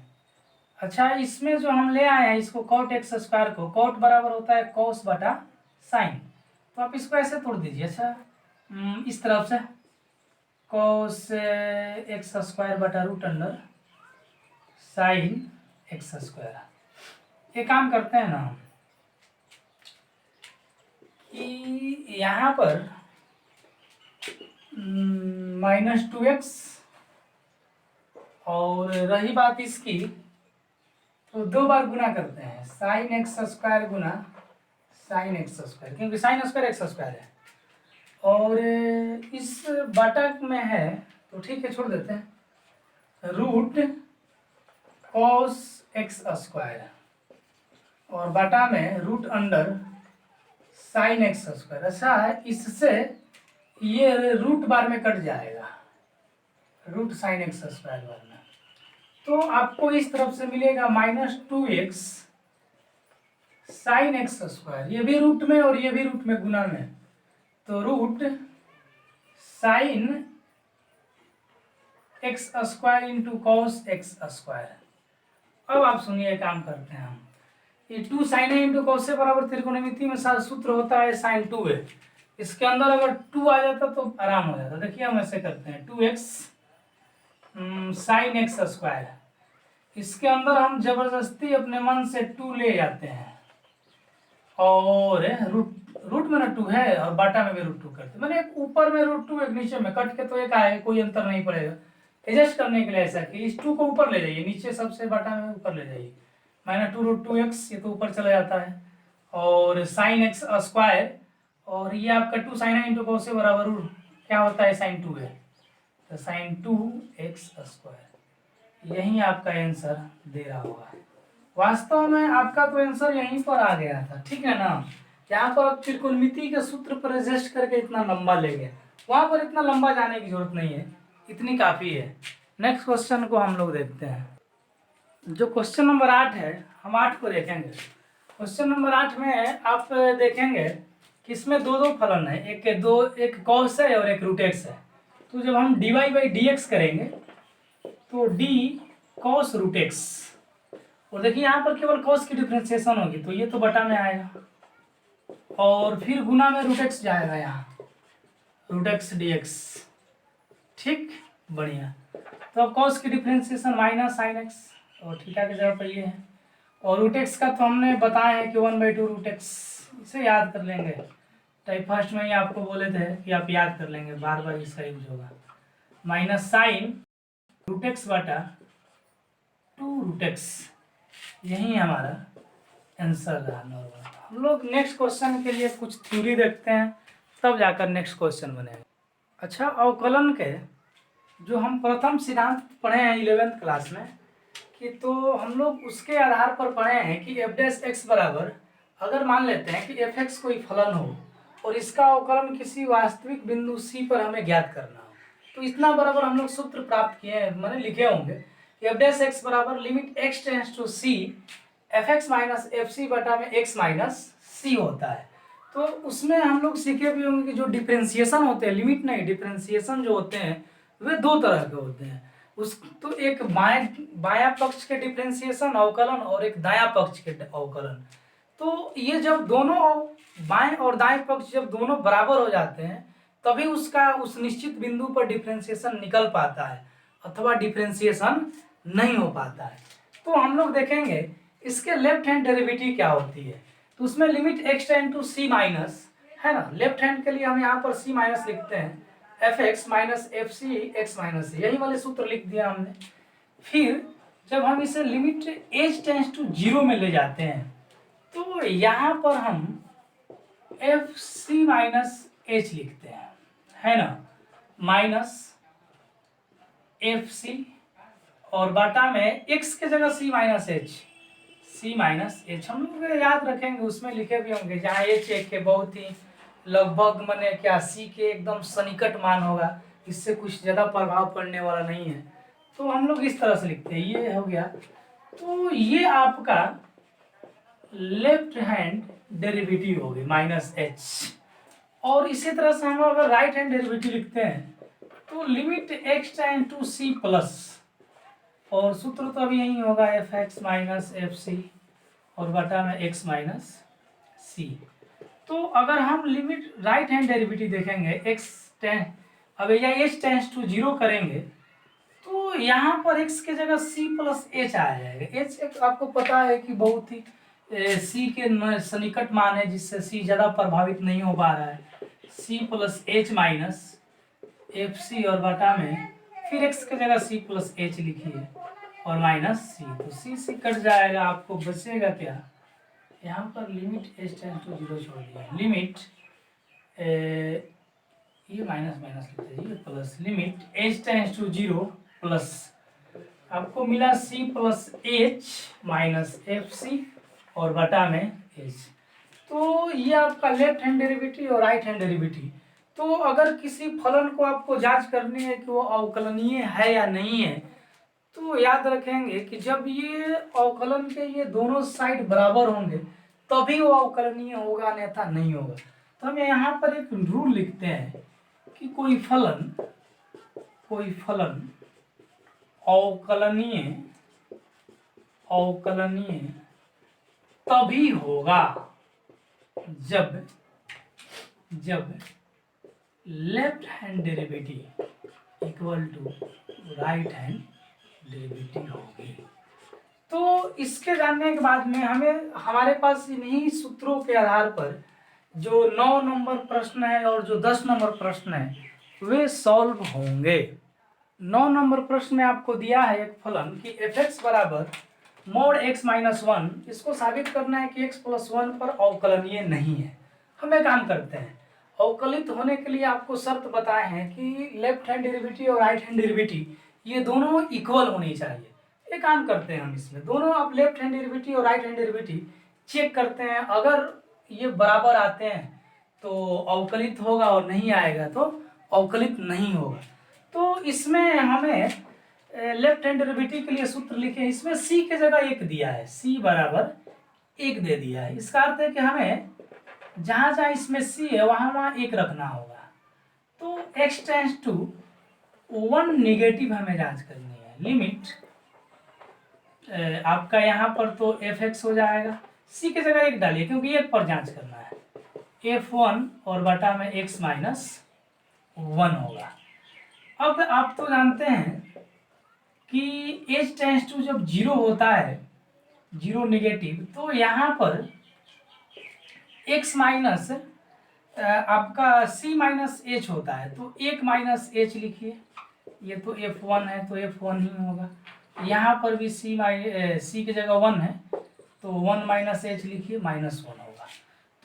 अच्छा, इसमें जो हम ले आए हैं इसको कॉट एक्स स्क्वायर को, कॉट बराबर होता है कॉस बटा साइन, तो आप इसको ऐसे तोड़ दीजिए। अच्छा, इस तरफ से कॉस एक्स स्क्वायर बटा root under sine X square. एक काम करते हैं ना कि यहाँ पर -2x, और रही बात इसकी तो 2 बार गुना करते हैं, साइन एक्स स्क्वायर गुना साइन एक्स स्क्वायर, क्योंकि साइन स्क्वायर एक्स स्क्वायर है, और इस बटा में है तो ठीक है, छोड़ देते हैं, रूट कॉस एक्स स्क्वायर और बटा में root under sine X square. अच्छा, इससे ये रूट बार में कट जाएगा, रूट साइन एक्स स्क्वायर बार में, तो आपको इस तरफ से मिलेगा -2x साइन एक्स स्क्वायर, ये भी रूट में और ये भी रूट में गुना में, तो root sine X square into cos X square. अब आप सुनिए, काम करते हैं हम, ये 2 साइन ए इंटू कॉस से बराबर त्रिकोणमिति में सूत्र होता है साइन 2a, इसके अंदर अगर 2 आ जाता तो आराम हो जाता। देखिए हम ऐसे करते हैं, 2x साइन एक्स स्क्वायर, इसके अंदर हम जबरदस्ती अपने मन से 2 ले जाते हैं, और रूट में ना 2 है और बाटा में भी √2 करते, मैंने एक ऊपर में √2 एक नीचे में, कट के तो एक आए, कोई अंतर नहीं पड़ेगा। एडजस्ट करने के लिए ऐसा कि इस 2 को ऊपर ले जाइए, नीचे सबसे बाटा में ऊपर ले जाइए, -2√2x, ये तो ऊपर चला जाता है, और साइन एक्स स्क्वायर, और ये आपका 2 साइन इंटू कॉस से बराबर क्या होता है, साइन 2 है, तो साइन 2x स्क्वायर, यही आपका आंसर दे रहा होगा। वास्तव में आपका तो आंसर यहीं पर आ गया था, ठीक है ना, यहाँ पर अब त्रिकोणमिति के सूत्र पर एडजस्ट करके इतना लंबा ले गए, वहाँ पर इतना लंबा जाने की जरूरत नहीं है, इतनी काफ़ी है। नेक्स्ट क्वेश्चन को हम लोग देखते हैं। जो क्वेश्चन नंबर 8 है, हम 8 को देखेंगे। क्वेश्चन नंबर 8 में आप देखेंगे कि इसमें दो दो फलन है, एक कॉस है और एक रूट एक्स है। तो जब हम dy बाई डी एक्स करेंगे तो डी कॉस रूट एक्स, और देखिए यहाँ पर केवल कॉस की डिफ्रेंसिएशन होगी तो ये तो बटा में आएगा, और फिर गुना में रूट एक्स जाएगा यहाँ, रूट एक्स डी एक्स। ठीक, बढ़िया। तो अब कॉस की डिफ्रेंसिएशन माइनस साइन एक्स, और थीटा की जगह पर ये है, और रूट एक्स का तो हमने बताया है कि 1/2 रूट एक्स, इसे याद कर लेंगे। टाइप फर्स्ट में ही आपको बोले थे कि आप याद कर लेंगे, बार बार इसका यूज होगा। माइनस साइन रूट एक्स बटा 2 रूट एक्स, यही हमारा आंसर रहा नॉर्मल। हम लोग नेक्स्ट क्वेश्चन के लिए कुछ थ्योरी देखते हैं, तब जाकर नेक्स्ट क्वेश्चन बनेगा। अच्छा, अवकलन के जो हम प्रथम सिद्धांत पढ़े हैं 11th क्लास में, कि तो हम लोग उसके आधार पर पढ़े हैं कि एफ डैश एक्स बराबर, अगर मान लेते हैं कि एफ एक्स कोई फलन हो और इसका अवकलन किसी वास्तविक बिंदु सी पर हमें ज्ञात करना हो, तो इतना बराबर हम लोग सूत्र प्राप्त किए हैं, मैंने लिखे होंगे। एफ डैश एक्स बराबर limit X tends to C F X minus F C बटा में एक्स माइनस सी होता है। तो उसमें हम लोग सीखे भी होंगे कि जो डिफ्रेंसिएशन होते हैं, लिमिट नहीं, डिफ्रेंसिएशन जो होते हैं वे दो तरह के होते हैं। उस तो एक बायां पक्ष के डिफ्रेंसिएशन अवकलन और एक दायां पक्ष के अवकलन। तो ये जब दोनों बाएं और दाएं पक्ष जब दोनों बराबर हो जाते हैं तभी उसका उस निश्चित बिंदु पर डिफ्रेंसिएशन निकल पाता है, अथवा डिफ्रेंसिएशन नहीं हो पाता है। तो हम लोग देखेंगे इसके लेफ्ट हैंड डेरिवेटिव क्या होती है। तो उसमें limit X tend to C minus है ना, लेफ्ट हैंड के लिए हम यहाँ पर सी माइनस लिखते हैं, F X minus F C X minus C, यही वाले सूत्र लिख दिया हमने। फिर जब हम इसे लिमिट एच टेंस टू 0 में ले जाते हैं तो यहाँ पर हम एफ सी माइनस एच लिखते हैं, है ना, माइनस एफ सी, और बाटा में एक्स के जगह सी माइनस एच, सी माइनस एच हम लोग याद रखेंगे, उसमें लिखे भी होंगे जहाँ एच एक के बहुत ही लगभग माने क्या सी के एकदम सन्निकट मान होगा, इससे कुछ ज़्यादा प्रभाव पड़ने वाला नहीं है, तो हम लोग इस तरह से लिखते हैं। ये हो गया, तो ये आपका लेफ्ट हैंड डेरिवेटिव होगी माइनस एच। और इसी तरह से हम अगर राइट हैंड डेरिवेटिव लिखते हैं तो limit X tend to C plus, और सूत्र तो अभी यही होगा, F X minus F C और बटा में एक्स माइनस सी। तो अगर हम लिमिट राइट हैंड डेरिवेटिव देखेंगे एक्स टें, अब या एच टेंस टू 0 करेंगे तो यहाँ पर एक्स के जगह सी प्लस एच आ जाएगा। एच एक आपको पता है कि बहुत ही सी के सन्निकट मान है, जिससे सी ज़्यादा प्रभावित नहीं हो पा रहा है, C plus H minus F C, और बटा में फिर एक्स के जगह सी प्लस एच लिखिए और माइनस सी, तो सी कट जाएगा, आपको बचेगा क्या, यहाँ पर लिमिट एच टेंस टू 0 छोड़ दिया, लिमिट ये माइनस माइनस लिखते हैं, plus limit H tends to 0 plus आपको मिला C plus H minus F C और बटा में एच। तो ये आपका लेफ्ट हैंड डेरिवेटिव और राइट हैंड डेरिवेटिव। तो अगर किसी फलन को आपको जांच करनी है कि वो अवकलनीय है या नहीं है, तो याद रखेंगे कि जब ये अवकलन के ये दोनों साइड बराबर होंगे तभी वो अवकलनीय होगा, अन्यथा नहीं होगा। तो हम यहाँ पर एक रूल लिखते हैं कि कोई फलन अवकलनीय तभी होगा जब left hand derivative equal to right hand derivative होगी। तो इसके जानने के बाद में हमें हमारे पास इन्हीं सूत्रों के आधार पर जो 9 नंबर प्रश्न है और जो 10 नंबर प्रश्न है वे सॉल्व होंगे। 9 नंबर प्रश्न में आपको दिया है एक फलन कि एफ एक्स बराबर मोड एक्स माइनस 1, इसको साबित करना है कि एक्स प्लस 1 पर अवकलनीय नहीं है। हम एक काम करते हैं, अवकलित होने के लिए आपको शर्त बताए हैं कि लेफ्ट हैंड डेरिवेटिव और राइट हैंड डेरिवेटिव ये दोनों इक्वल होनी चाहिए। एक काम करते हैं, हम इसमें दोनों आप लेफ्ट हैंड डेरिवेटिव और राइट हैंड डेरिवेटिव चेक करते हैं। अगर ये बराबर आते हैं तो अवकलित होगा और नहीं आएगा तो अवकलित नहीं होगा। तो इसमें हमें लेफ्ट हैंड डेरिवेटिव के लिए सूत्र लिखे, इसमें c के जगह 1 दिया है, c बराबर 1 दे दिया है। इसका अर्थ है कि हमें जहाँ जहाँ इसमें c है वहाँ वहाँ 1 रखना होगा। तो x टेंड्स टू 1 नेगेटिव हमें जांच करनी है। लिमिट आपका यहाँ पर तो f(x) हो जाएगा, c के जगह 1 डालिए क्योंकि 1 पर जांच करना है, f(1) और बटा में x माइनस 1 होगा। अब आप तो जानते हैं कि h टेंड्स टू जब 0 होता है, 0 नेगेटिव, तो यहाँ पर x माइनस आपका c माइनस h होता है, तो 1 माइनस h लिखिए। ये तो f(1) है तो f(1) ही होगा। यहाँ पर भी c की जगह 1 है तो 1 माइनस h लिखिए, माइनस 1 होगा।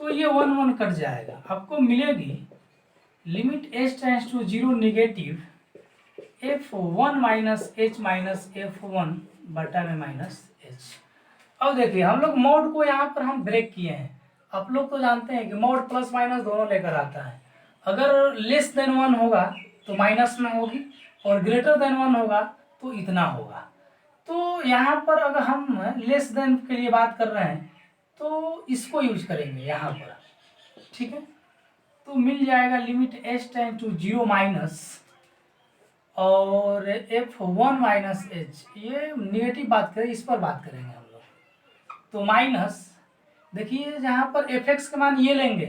तो ये 1 1 कट जाएगा, आपको मिलेगी limit h tends to 0 negative f(1) minus h minus f(1) बटा में माइनस h। अब देखिए हम लोग मॉड को यहाँ पर हम ब्रेक किए हैं। आप लोग तो जानते हैं कि मॉड प्लस माइनस दोनों लेकर आता है। अगर लेस देन 1 होगा तो माइनस में होगी और ग्रेटर देन 1 होगा तो इतना होगा। तो यहाँ पर अगर हम लेस देन के लिए बात कर रहे हैं तो इसको यूज करेंगे यहाँ पर, ठीक है। तो मिल जाएगा limit h tend to 0 minus और f(1) माइनस h, ये निगेटिव बात करें, इस पर बात करेंगे हम लोग। तो माइनस देखिए जहाँ पर f(x) का मान ये लेंगे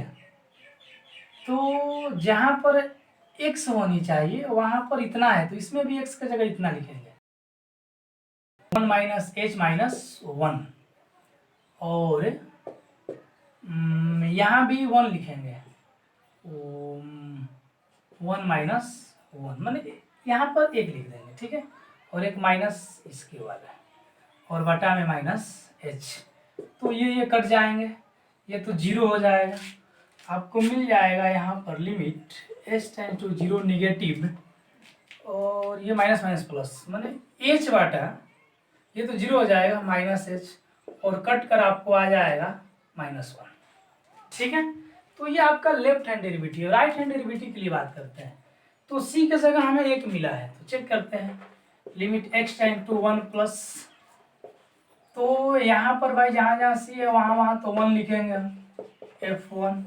तो जहाँ पर x होनी चाहिए वहाँ पर इतना है तो इसमें भी x की जगह इतना लिखेंगे, 1 माइनस h माइनस 1, और यहाँ भी 1 लिखेंगे, 1 माइनस 1, माने यहाँ पर 1 लिख देंगे, ठीक है, और एक माइनस इसके वाला और बटा में माइनस h। तो ये कट जाएंगे, ये तो 0 हो जाएगा। आपको मिल जाएगा यहाँ पर limit h tend to 0 negative और ये माइनस माइनस प्लस, माने h बटा ये तो 0 हो जाएगा माइनस h और कट कर आपको आ जाएगा माइनस 1, ठीक है। तो ये आपका left hand derivative. Right hand derivative के लिए बात करते हैं तो c के जगह हमें 1 मिला है तो चेक करते हैं। Limit x tend to 1 plus, तो यहाँ पर भाई जहाँ जहाँ c है वहाँ वहाँ तो 1 लिखेंगे f(1),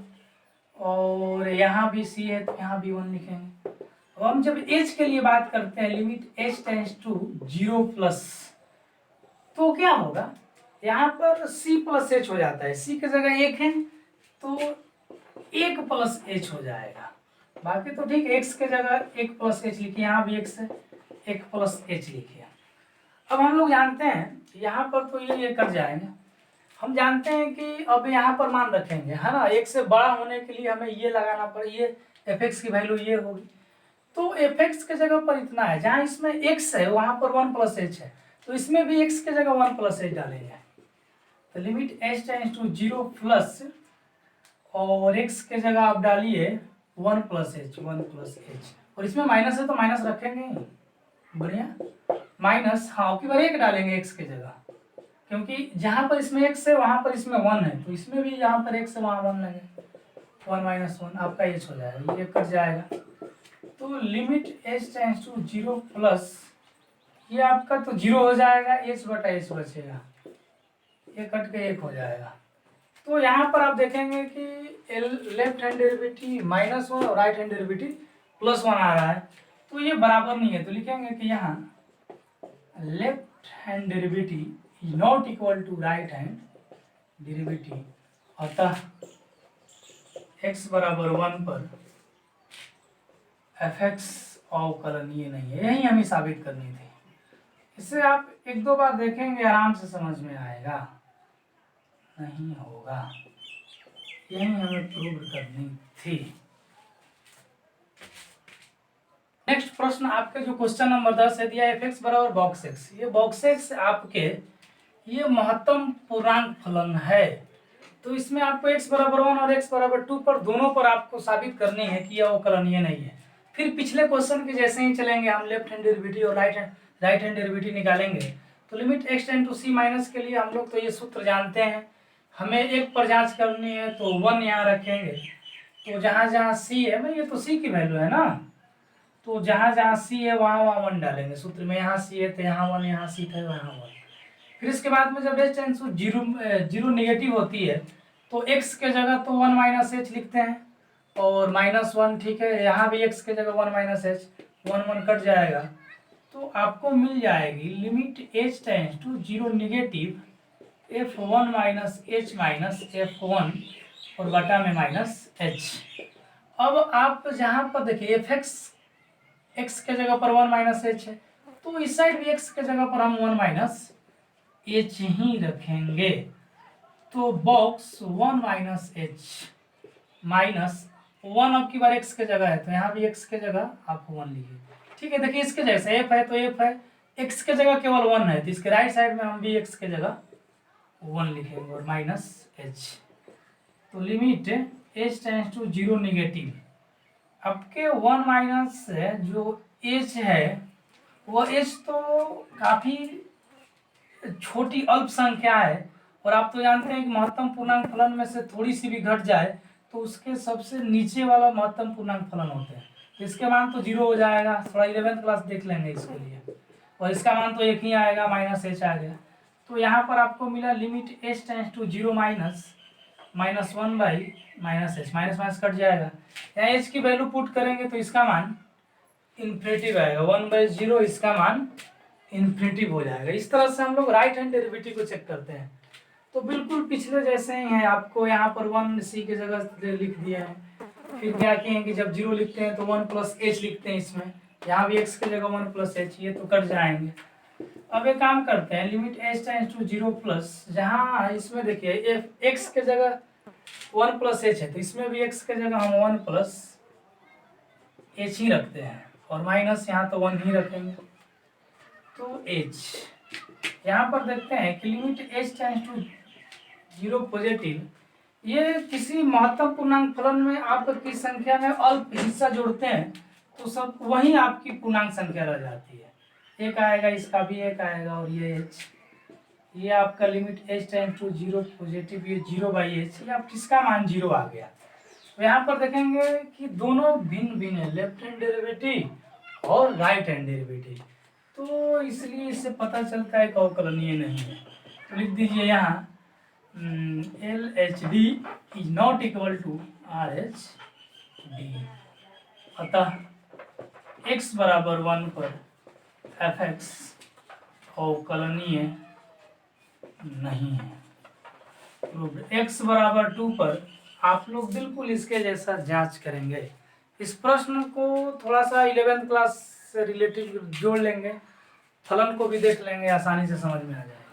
और यहाँ भी c है तो यहाँ भी 1 लिखेंगे। अब हम जब h के लिए बात करते हैं limit h tends to 0 plus, तो क्या होगा, यहाँ पर c प्लस h हो जाता है, c की जगह 1 है तो 1 प्लस h हो जाएगा। बाकी तो ठीक, x के जगह 1 प्लस h लिखिए, यहाँ भी x है 1 प्लस h लिखिए। अब हम लोग जानते हैं यहाँ पर तो ये कट जाएंगे। हम जानते हैं कि अब यहाँ पर मान रखेंगे, है ना, 1 से बड़ा होने के लिए हमें ये लगाना पड़े, ये f(x) की वैल्यू ये होगी, तो f(x) के जगह पर इतना है, जहाँ इसमें x है वहाँ पर 1 प्लस h है तो इसमें भी x के जगह 1 प्लस h डालेंगे। तो limit h tends to 0 plus और x के जगह आप डालिए 1 प्लस h, 1 प्लस h, और इसमें माइनस है तो माइनस रखेंगे, बढ़िया माइनस, हाँ की बार 1 डालेंगे x के जगह, क्योंकि जहाँ पर इसमें x है वहाँ पर इसमें 1 है तो इसमें भी जहाँ पर x है वहाँ 1 लगे, 1 माइनस 1 आपका h हो जाएगा, ये कट जाएगा। तो limit h tends to 0 plus, ये आपका तो 0 हो जाएगा, h बटा h बचेगा, ये कट के 1 हो जाएगा। तो यहाँ पर आप देखेंगे कि लेफ्ट हैंड डेरिवेटिव -1 और राइट हैंड डेरिवेटिव +1 आ रहा है, तो ये बराबर नहीं है, तो लिखेंगे कि यहाँ left hand derivative is not equal to right hand derivative, अतः x बराबर 1 पर f(x) अवकलनीय नहीं है। यही हमें साबित करनी थी, इससे आप 1-2 बार देखेंगे आराम से समझ में आएगा, नहीं होगा, यही हमें प्रूव करनी थी। नेक्स्ट प्रश्न आपके जो क्वेश्चन नंबर 10 है दिया f(x) बराबर बॉक्स x। ये बॉक्स x आपके ये महत्तम पूर्णांक फलन है, तो इसमें आपको x बराबर 1 और x बराबर 2 पर दोनों पर आपको साबित करनी है कि यह अवकलनीय नहीं है। फिर पिछले क्वेश्चन के जैसे ही चलेंगे, हम लेफ्ट हैंड डेरिवेटिव और राइट हैंड डेरिवेटिव निकालेंगे। तो limit x tend to c minus के लिए हम लोग तो ये सूत्र जानते हैं, हमें एक पर जांच करनी है तो 1 यहाँ रखेंगे, तो जहाँ जहाँ सी है भाई, ये तो सी की वैल्यू है ना, तो जहाँ जहाँ सी है वहाँ वहाँ 1 डालेंगे सूत्र में। यहाँ सी है तो यहाँ 1, यहाँ सी था वहाँ 1। फिर इसके बाद में जब h tends to zero, zero negative होती है तो एक्स के जगह तो 1 माइनस एच लिखते हैं, और -1, ठीक है। यहाँ भी एक्स के जगह 1 माइनस एच, 1 1 कट जाएगा, तो आपको मिल जाएगी limit h tends to zero negative f1 minus h minus f1 और बटा में माइनस एच। अब आप जहाँ पर देखिए एफ एक्स के जगह पर 1 माइनस एच है, तो इस साइड भी एक्स के जगह पर हम 1 माइनस एच ही रखेंगे। तो बॉक्स 1 माइनस एच माइनस 1 अब की बार एक्स के जगह है, तो यहाँ भी एक्स के जगह आप 1 लीजिए, ठीक है। देखिए इसके जैसे एफ है तो एफ है, एक्स के जगह केवल 1 है, तो इसके राइट साइड में हम भी एक्स के जगह 1 लिखेंगे और माइनस एच। तो limit h tends to zero negative, आपके 1 माइनस जो एच है वो एच तो काफ़ी छोटी अल्प संख्या है, और आप तो जानते हैं कि महत्तम पूर्णांक फलन में से थोड़ी सी भी घट जाए तो उसके सबसे नीचे वाला महत्तम पूर्णांक फलन होते हैं, तो इसके मान तो 0 हो जाएगा। थोड़ा 11th क्लास देख लेंगे इसके लिए, और इसका मान तो 1 ही आएगा, माइनस एच आ गया। तो यहाँ पर आपको मिला limit h tends to zero minus -1 by minus h, minus minus cut जाएगा। यहाँ एच की वैल्यू पुट करेंगे तो इसका मान इन्फिनिटिव आएगा, 1/0, इसका मान इन्फिनिटिव हो जाएगा। इस तरह से हम लोग राइट हैंड डेरिवेटिव को चेक करते हैं। तो बिल्कुल पिछले जैसे ही है, आपको यहाँ पर 1 सी की जगह लिख दिया है। फिर क्या किए हैं कि जब 0 लिखते हैं तो 1 प्लस एच लिखते हैं इसमें, यहाँ भी एक्स की जगह 1 प्लस एच, ये तो कट जाएंगे। अब एक काम करते हैं, limit h tends to 0 plus, जहाँ इसमें देखिए एफ एक्स के जगह 1 प्लस एच है, तो इसमें भी एक्स के जगह हम 1 प्लस एच ही रखते हैं, और माइनस यहाँ तो 1 ही रखेंगे। तो एच यहाँ पर देखते हैं कि limit h tends to 0 positive, ये किसी महत्तम पूर्णांक फलन में आप की संख्या में अल्प हिस्सा जोड़ते हैं तो सब वही आपकी पूर्णांक संख्या रह जाती है। एक आएगा, इसका भी एक आएगा, और ये एच, ये आपका limit h tends to 0 positive, ये 0/h, ये आप किसका मान 0 आ गया। तो यहाँ पर देखेंगे कि दोनों भिन्न भिन्न है, लेफ्ट हैंड डेरिवेटिव और राइट हैंड डेरिवेटिव, तो इसलिए इससे पता चलता है कि अवकलनीय नहीं है। तो लिख दीजिए यहाँ LHD is not equal to RHD, अतः x बराबर 1 पर fx अवकलनीय नहीं है। x बराबर 2 पर आप लोग बिल्कुल इसके जैसा जांच करेंगे। इस प्रश्न को थोड़ा सा 11th क्लास से रिलेटिव जोड़ लेंगे, फलन को भी देख लेंगे, आसानी से समझ में आ जाएगा।